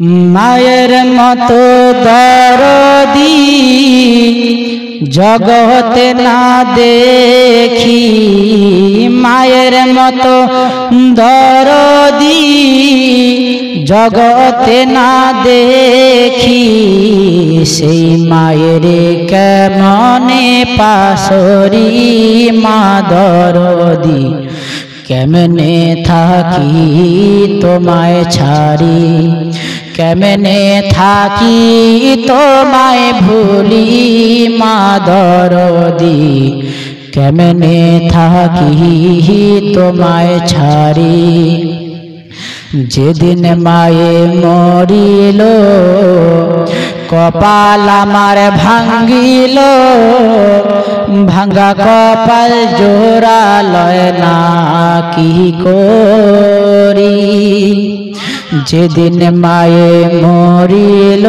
মায়ের মতো দরদি জগতে না দেখি, মায়ের মতো দরদি জগতে না দেখি, সেই মায়ের কেমনে পাশরি মা দরদি, কেমনে থাকি তোমায় ছাড়ি, কেমনে থাকি তোমায় ভুলি মা দরদি, কেমনে থাকি তোমায় ছাড়ি। যেদিন মায়ে মরিল কপাল আমার ভাঙ্গিল, ভাঙ্গা কপাল জোড়া লয় না কি করি। যেদিন মায়ে মরিল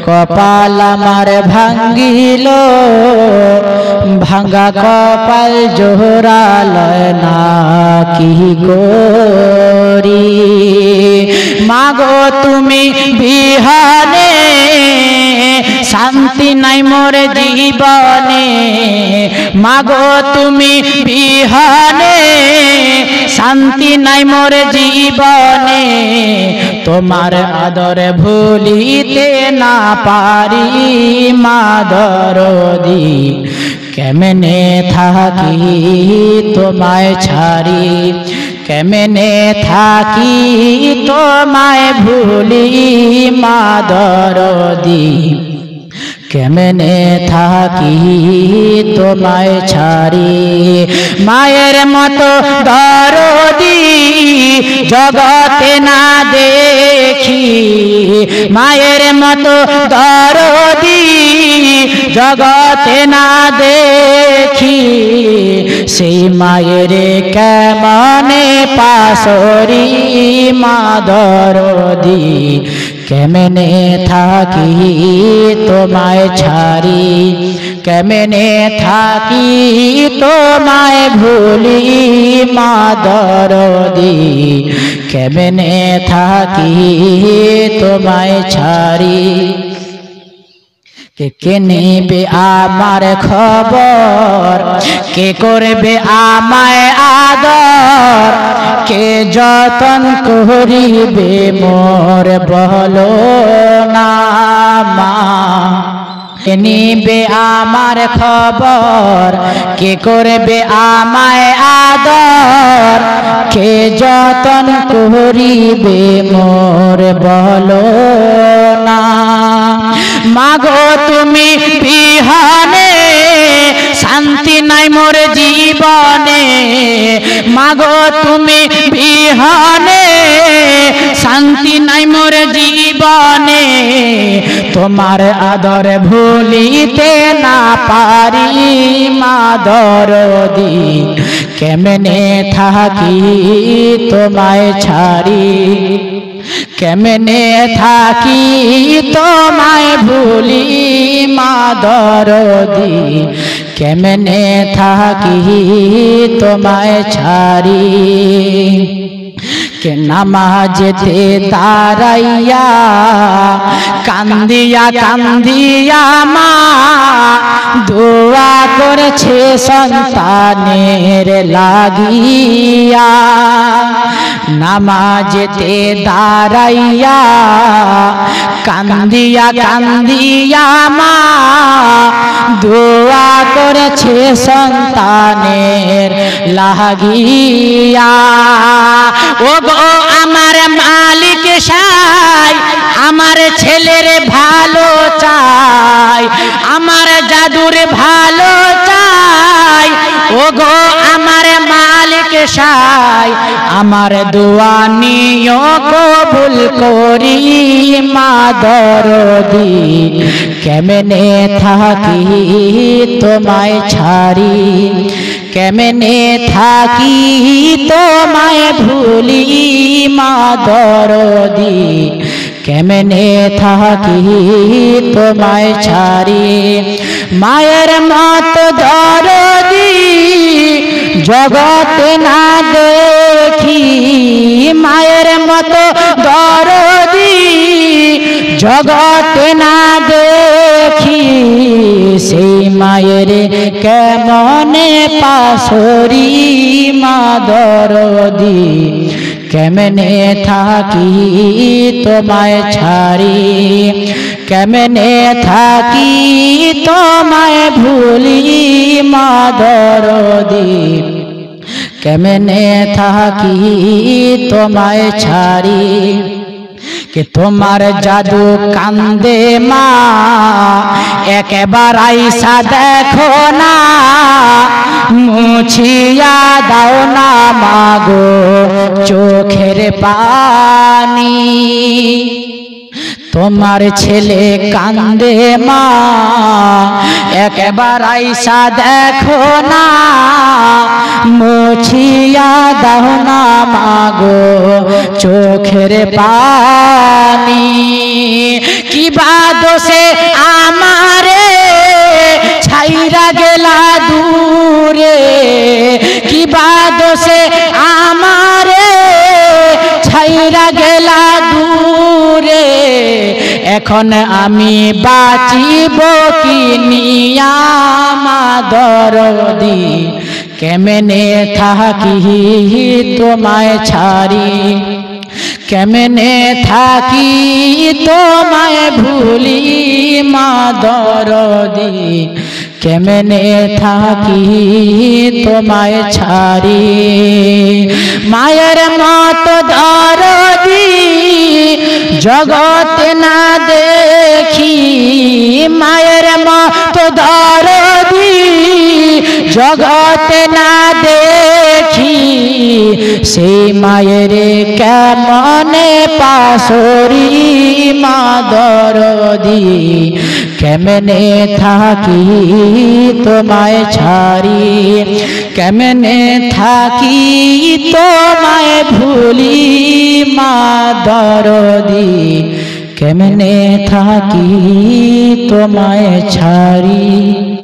কপাল আমার ভাঙ্গিল, ভাঙ্গা কপাল জোড়া লয় না কি করি। মাগো তুমি বিহানে শান্তি নাই মোর জীবনে, মাগো তুমি বিহানে শান্তি নাই মোর জীবনে, তোমার আদর ভুলিতে না পারি মা দরদি, কেমনে থাকি তোমায় ছাড়ি, কেমনে থাকি তোমায় ভুলি মা দরদি, কেমনে থাকি তোমায় ছাড়ি। মায়ের মতো দরদি জগতে না দেখি, মায়ের মতো দরদি জগতে না দেখি, সেই মায়ের কেমনে পাশরি মা দরদি, কেমনে থাকি তোমায় ছাড়ি, কেমনে থাকি তোমায় ভুলি মা দরদি, কেমনে থাকি তোমায় ছাড়ি। কে নেবে আমার খবর, কে করবে আমায় আদর, কে যতন করিবে মোর বলো না মা। কে নিবে আমার খবর, কে করবে আমায় আদর, কে যতন করিবে মোর বলো না। মাগো তুমি বিহানে শান্তি নাই মোর জীবনে, মাগো তুমি বিহানে শান্তি নাই মোর জীবনে, তোমার আদর ভুলিতে না পারি মা দরদি, কেমনে থাকি তোমায় ছাড়ি, কেমনে থাকি তোমায় ভুলি মা দরদি, কেমনে থাকি তোমায় ছাড়ি। কে নামাজেতে দাঁড়াইয়া কান্দিয়া কান্দিয়া মা দোয়া করেছে সন্তানের লাগিয়া, নামাজেতে দাঁড়াইয়া কান্দিয়া কান্দিয়া মা দোয়া করেছে সন্তানের লাগিয়া। ও গো আমার মালিক সাই, আমার ছেলের ভালো চাই, আমার জাদুর ভালো চাই, ও গো আমার মালিক সাই, আমার দোয়া নিও কবুল করি মা দরদি, কেমনে থাকি তোমায় ছাড়ি, কেমনে থাকি তোমায় ভুলি মা দরদি, কেমনে থাকি তোমায় ছাড়ি। মায়ের মতো দরদি জগতে না দেখি, মায়ের মতো দরদি জগতে না দেখি সেই মায়ের কেমনে পাশরি মা দরদি কেমনে থাকি তোমায় ছাড়ি কেমনে থাকি তোমায় ভুলি মা দরদি কেমনে থাকি তোমায় ছাড়ি কে তোমার জাদু কান্দে মা একবার আইসা দেখো না মুছিয়া দাও না মাগো চোখের পানি তোমার ছেলে কান্দে মা একবার আইসা দেখো না মুছিয়া দাও না মাগো চোখের পানি কি বাদোষে আমারে ছাইরা গেলা দূরে কি বাদোষে আমারে ছাইরা গেলা দূরে এখন আমি বাঁচিব কি নিয়া মা দরদি কেমনে থাকি তোমায় ছাড়ি কেমনে থাকি তোমায় ভুলি মা দরদি কেমনে থাকি তোমায় ছাড়ি মায়ের মত দরদি জগতে না দেখি মায়ের মত দরদি জগতে না দেখি সেই মায়ের কেমনে পাশরি মা দরদি কেমনে থাকি তোমায় ছাড়ি কেমনে থাকি তোমায় ভুলি মা দরদি কেমনে থাকি তোমায় ছাড়ি।